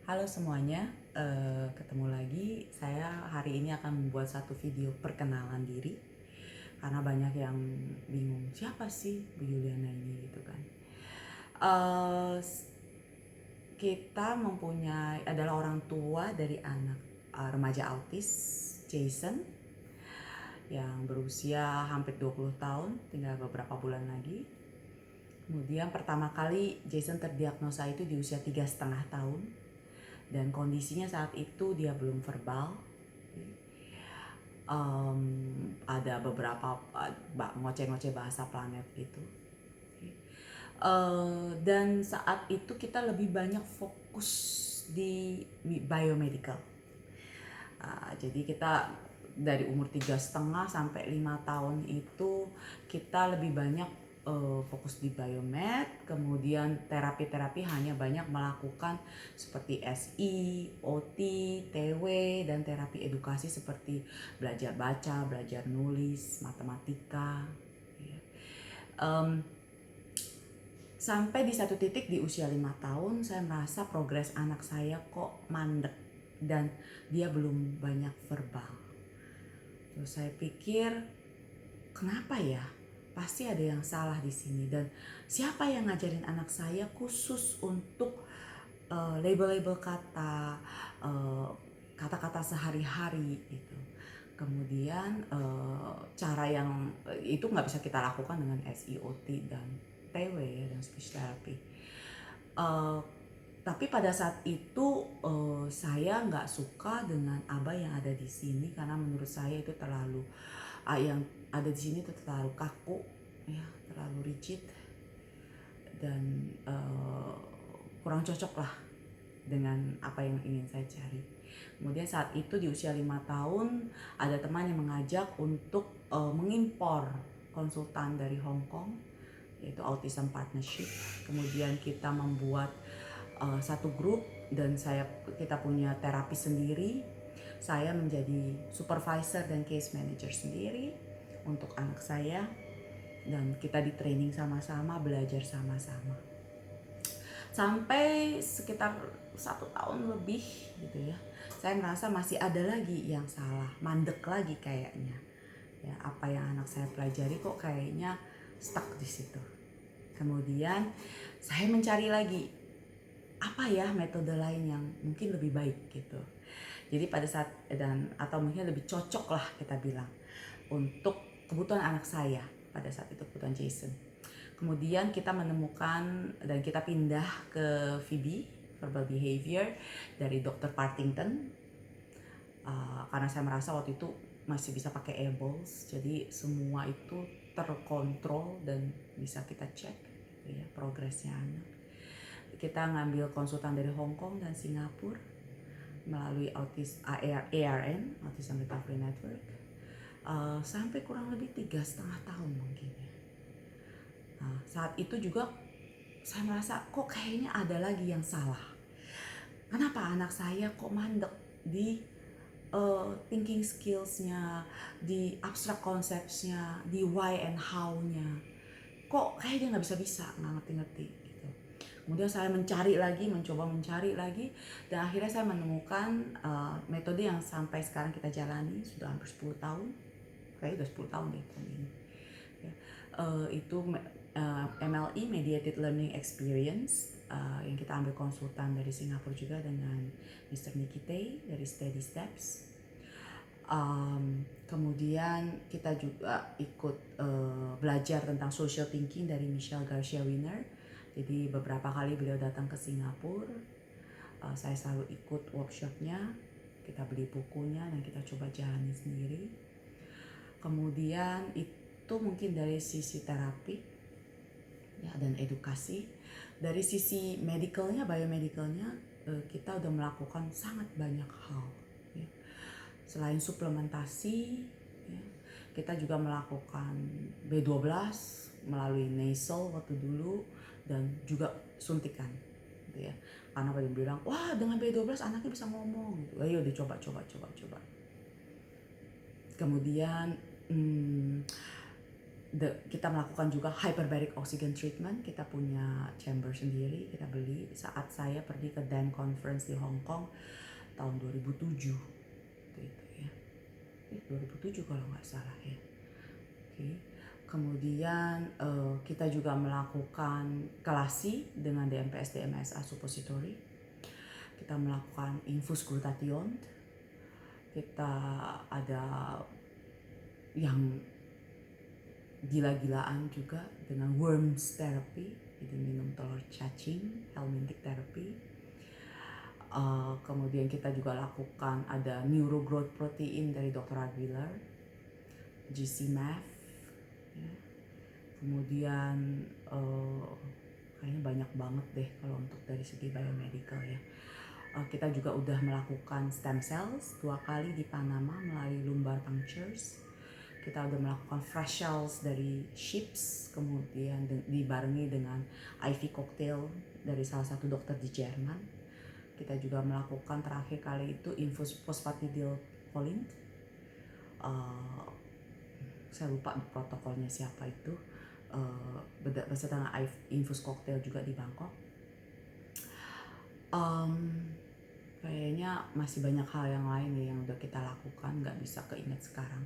Halo semuanya, ketemu lagi. Saya hari ini akan membuat satu video perkenalan diri karena banyak yang bingung siapa sih Bu Yuliana ini gitu kan. Eh, kita adalah orang tua dari anak remaja autis Jason yang berusia hampir 20 tahun, tinggal beberapa bulan lagi. Kemudian pertama kali Jason terdiagnosa itu di usia 3,5 tahun. Dan kondisinya saat itu dia belum verbal. Ada beberapa ngoceh-ngoceh bahasa planet gitu. Dan saat itu kita lebih banyak fokus di biomedical. Jadi kita dari umur 3,5 sampai 5 tahun itu kita lebih banyak fokus di biomed, kemudian terapi-terapi hanya banyak melakukan seperti SI, OT, TW, dan terapi edukasi seperti belajar baca, belajar nulis, matematika. Sampai di satu titik di usia 5 tahun saya merasa progres anak saya kok mandek dan dia belum banyak verbal. Terus saya pikir kenapa ya? Pasti ada yang salah di sini, dan siapa yang ngajarin anak saya khusus untuk label-label kata, kata-kata sehari-hari gitu. Kemudian cara yang itu nggak bisa kita lakukan dengan SEOT dan TW ya, dan speech therapy. Tapi pada saat itu saya nggak suka dengan ABA yang ada di sini karena menurut saya itu terlalu yang ada di sini itu terlalu kaku, ya, terlalu rigid dan kurang cocok lah dengan apa yang ingin saya cari. Kemudian saat itu di usia 5 tahun ada teman yang mengajak untuk mengimpor konsultan dari Hong Kong, yaitu Autism Partnership. Kemudian kita membuat satu grup dan kita punya terapi sendiri. Saya menjadi supervisor dan case manager sendiri untuk anak saya, dan kita di training sama-sama, belajar sama-sama. Sampai sekitar 1 tahun lebih gitu ya, saya merasa masih ada lagi yang salah, mandek lagi kayaknya. Ya, apa yang anak saya pelajari kok kayaknya stuck di situ. Kemudian saya mencari lagi apa ya metode lain yang mungkin lebih baik gitu. Jadi pada saat atau mungkin lebih cocok lah kita bilang untuk kebutuhan anak saya pada saat itu, kebutuhan Jason. Kemudian kita menemukan dan kita pindah ke VB, Verbal Behavior, dari Dr. Partington. Karena saya merasa waktu itu masih bisa pakai ABLES, jadi semua itu terkontrol dan bisa kita cek gitu ya, progresnya anak. Kita ngambil konsultan dari Hong Kong dan Singapura melalui ARN, Autism Recovery Network, sampai kurang lebih 3,5 tahun mungkin ya. Nah, saat itu juga saya merasa kok kayaknya ada lagi yang salah. Kenapa anak saya kok mandek di thinking skills-nya, di abstract concepts-nya, di why and how-nya. Kok kayak dia nggak bisa-bisa, nggak ngerti-ngerti gitu. Kemudian saya mencoba mencari lagi, dan akhirnya saya menemukan metode yang sampai sekarang kita jalani sudah hampir 10 tahun. Kayaknya udah 10 tahun deh tahun ini. Ya. Itu MLE, Mediated Learning Experience, yang kita ambil konsultan dari Singapura juga dengan Mr. Nicky Tay dari Steady Steps. Kemudian kita juga ikut belajar tentang social thinking dari Michelle Garcia Winner. Jadi beberapa kali beliau datang ke Singapura, saya selalu ikut workshopnya, kita beli bukunya dan kita coba jalani sendiri. Kemudian itu mungkin dari sisi terapi ya, dan edukasi. Dari sisi medicalnya, biomedicalnya, kita udah melakukan sangat banyak hal ya. Selain suplementasi ya, kita juga melakukan B12 melalui nasal waktu dulu, dan juga suntikan gitu ya. Karena pada bilang, wah dengan B12 anaknya bisa ngomong gitu. Ayo dicoba. Kemudian kita melakukan juga hyperbaric oxygen treatment. Kita punya chamber sendiri, kita beli saat saya pergi ke Dan Conference di Hong Kong tahun 2007 gitu ya. 2007 kalau nggak salah ya. Oke. Kemudian kita juga melakukan kelasi dengan DMPS DMSA suppository. Kita melakukan infus glutathione. Kita ada yang gila-gilaan juga dengan worms therapy, jadi minum telur cacing, helmintic therapy. Kemudian kita juga lakukan ada neurogrowth protein dari Dr. Aguilar, GCMAF, ya. Kemudian kayaknya banyak banget deh kalau untuk dari segi biomedical ya. Kita juga udah melakukan stem cells 2 kali di Panama melalui lumbar punctures. Kita udah melakukan fresh cells dari sheeps, kemudian dibarengi dengan IV cocktail dari salah satu dokter di Jerman. Kita juga melakukan terakhir kali itu infus phosphatidylcholine. Saya lupa protokolnya siapa itu. Beserta dengan infus cocktail juga di Bangkok. Kayaknya masih banyak hal yang lain ya yang udah kita lakukan, nggak bisa keinget sekarang.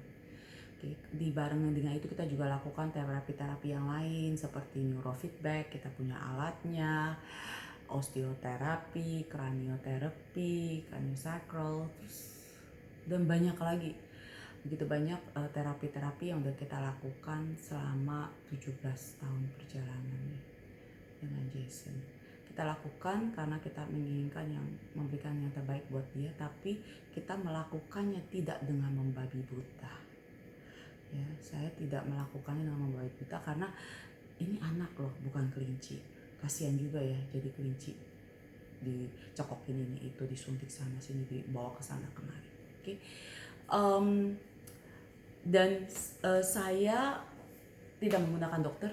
Dibarengan dengan itu kita juga lakukan terapi-terapi yang lain seperti neurofeedback, kita punya alatnya, osteoterapi, cranioterapi, craniosacral, dan banyak lagi. Begitu banyak terapi-terapi yang udah kita lakukan selama 17 tahun perjalanan dengan Jason. Kita lakukan karena kita menginginkan yang memberikan yang terbaik buat dia, tapi kita melakukannya tidak dengan membabi buta. Ya, saya tidak melakukannya dengan membabi buta karena ini anak loh, bukan kelinci. Kasihan juga ya jadi kelinci, dicokokin ini itu, disuntik sana sini, dibawa ke sana kemari. Oke. Dan saya tidak menggunakan dokter.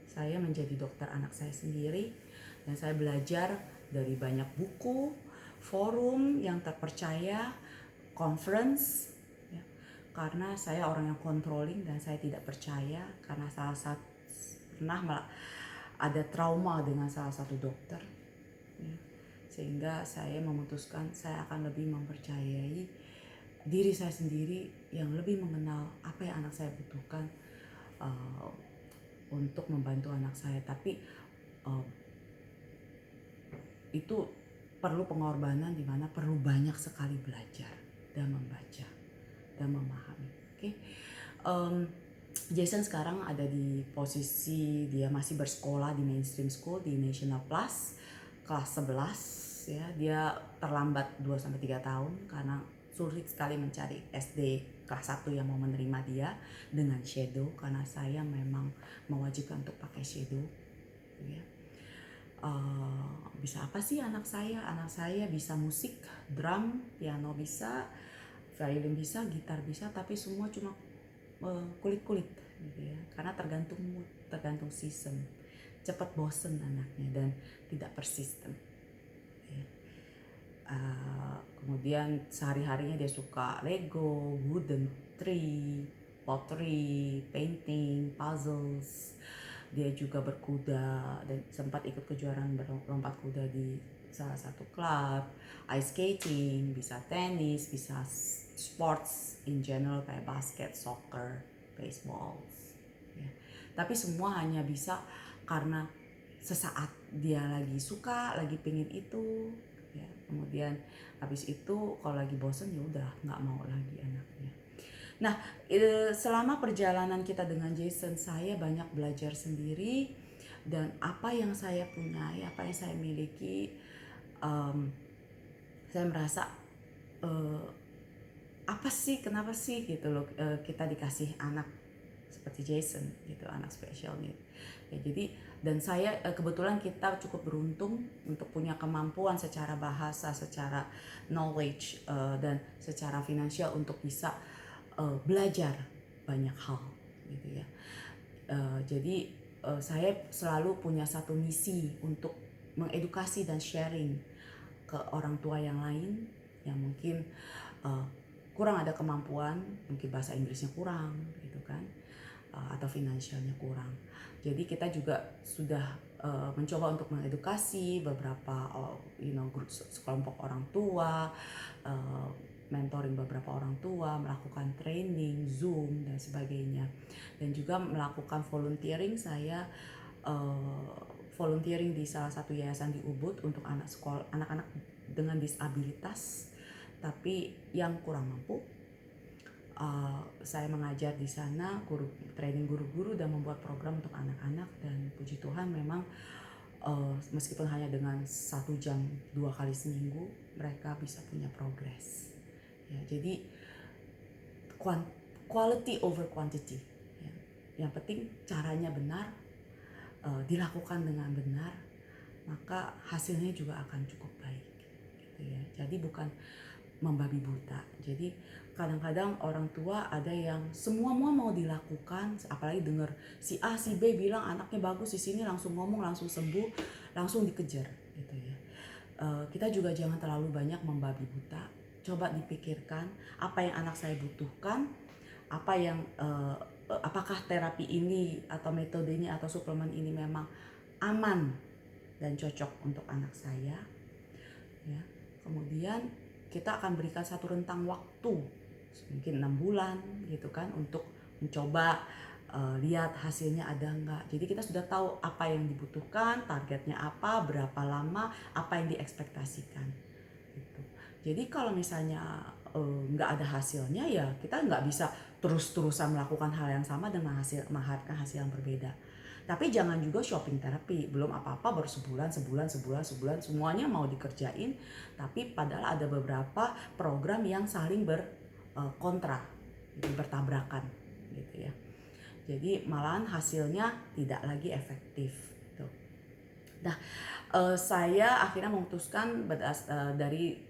Saya menjadi dokter anak saya sendiri. Dan saya belajar dari banyak buku, forum yang terpercaya, conference, ya. Karena saya orang yang controlling dan saya tidak percaya karena pernah ada trauma dengan salah satu dokter, ya. Sehingga saya memutuskan saya akan lebih mempercayai diri saya sendiri yang lebih mengenal apa yang anak saya butuhkan untuk membantu anak saya. Tapi itu perlu pengorbanan di mana perlu banyak sekali belajar dan membaca dan memahami. Oke. Jason sekarang ada di posisi dia masih bersekolah di mainstream school di National Plus kelas 11 ya. Dia terlambat 2-3 tahun karena sulit sekali mencari SD kelas 1 yang mau menerima dia dengan shadow karena saya memang mewajibkan untuk pakai shadow ya. Bisa apa sih anak saya? Anak saya bisa musik, drum, piano bisa, violin bisa, gitar bisa, tapi semua cuma kulit-kulit gitu ya. Karena tergantung mood, tergantung season. Cepat bosen anaknya dan tidak persisten. Ya. Kemudian sehari-harinya dia suka Lego, wooden tree, pottery, painting, puzzles. Dia juga berkuda dan sempat ikut kejuaraan berlompat kuda di salah satu klub, ice skating, bisa tenis, bisa sports in general kayak basket, soccer, baseball. Ya. Tapi semua hanya bisa karena sesaat dia lagi suka, lagi pengen itu. Ya. Kemudian habis itu kalau lagi bosen ya udah nggak mau lagi anaknya. Nah, selama perjalanan kita dengan Jason, saya banyak belajar sendiri dan apa yang saya punyai, apa yang saya miliki, saya merasa apa sih, kenapa sih gitu loh kita dikasih anak seperti Jason gitu, anak special need. Ya, jadi dan saya kebetulan kita cukup beruntung untuk punya kemampuan secara bahasa, secara knowledge dan secara finansial untuk bisa belajar banyak hal gitu ya. Jadi saya selalu punya satu misi untuk mengedukasi dan sharing ke orang tua yang lain yang mungkin kurang ada kemampuan, mungkin bahasa Inggrisnya kurang gitu kan, atau finansialnya kurang. Jadi kita juga sudah mencoba untuk mengedukasi beberapa grup sekelompok orang tua, mentoring beberapa orang tua, melakukan training, Zoom dan sebagainya, dan juga melakukan volunteering. Saya volunteering di salah satu yayasan di Ubud untuk anak-anak dengan disabilitas tapi yang kurang mampu. Saya mengajar di sana, training guru-guru dan membuat program untuk anak-anak, dan puji Tuhan memang meskipun hanya dengan 1 jam 2 kali seminggu mereka bisa punya progres. Ya, jadi quality over quantity. Ya. Yang penting caranya benar, dilakukan dengan benar, maka hasilnya juga akan cukup baik. Gitu ya. Jadi bukan membabi buta. Jadi kadang-kadang orang tua ada yang semua mau dilakukan, apalagi dengar si A si B bilang anaknya bagus di sini, langsung ngomong, langsung sembuh, langsung dikejar gitu ya. Kita juga jangan terlalu banyak membabi buta. Coba dipikirkan apa yang anak saya butuhkan, apa yang apakah terapi ini atau metodenya atau suplemen ini memang aman dan cocok untuk anak saya ya. Kemudian kita akan berikan satu rentang waktu mungkin 6 bulan gitu kan untuk mencoba lihat hasilnya ada enggak. Jadi kita sudah tahu apa yang dibutuhkan, targetnya apa, berapa lama, apa yang diekspektasikan gitu. Jadi kalau misalnya nggak ada hasilnya, ya kita nggak bisa terus-terusan melakukan hal yang sama dengan mengharapkan hasil yang berbeda. Tapi jangan juga shopping terapi, belum apa-apa baru sebulan semuanya mau dikerjain, tapi padahal ada beberapa program yang saling berkontra, bertabrakan gitu ya. Jadi malahan hasilnya tidak lagi efektif gitu. Nah, saya akhirnya memutuskan dari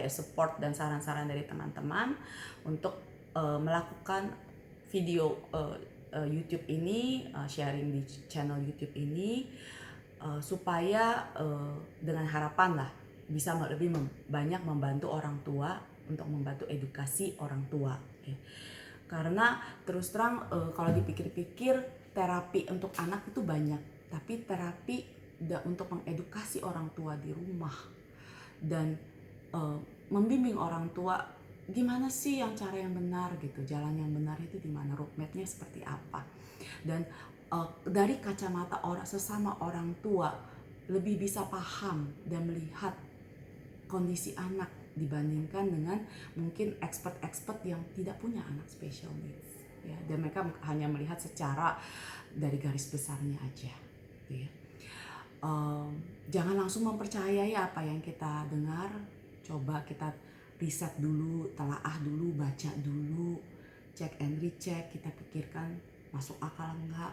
support dan saran-saran dari teman-teman untuk melakukan video YouTube ini, sharing di channel YouTube ini, supaya dengan harapan lah bisa lebih banyak membantu orang tua, untuk membantu edukasi orang tua ya. Karena terus terang kalau dipikir-pikir terapi untuk anak itu banyak, tapi terapi untuk mengedukasi orang tua di rumah dan membimbing orang tua gimana sih cara yang benar gitu, jalan yang benar itu di mana, roadmapnya seperti apa, dan dari kacamata sesama orang tua lebih bisa paham dan melihat kondisi anak dibandingkan dengan mungkin expert yang tidak punya anak special needs ya, dan mereka hanya melihat secara dari garis besarnya aja gitu ya. Jangan langsung mempercayai apa yang kita dengar, coba kita riset dulu, telaah dulu, baca dulu, check and recheck, kita pikirkan masuk akal enggak,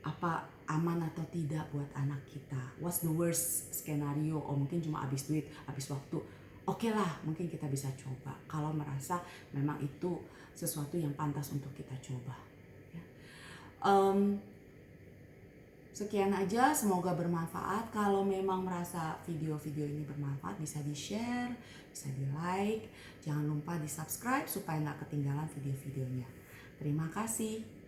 apa aman atau tidak buat anak kita, what's the worst scenario, mungkin cuma habis duit, habis waktu, oke lah mungkin kita bisa coba kalau merasa memang itu sesuatu yang pantas untuk kita coba ya. Sekian aja, semoga bermanfaat. Kalau memang merasa video-video ini bermanfaat, bisa di-share, bisa di-like. Jangan lupa di-subscribe supaya nggak ketinggalan video-videonya. Terima kasih.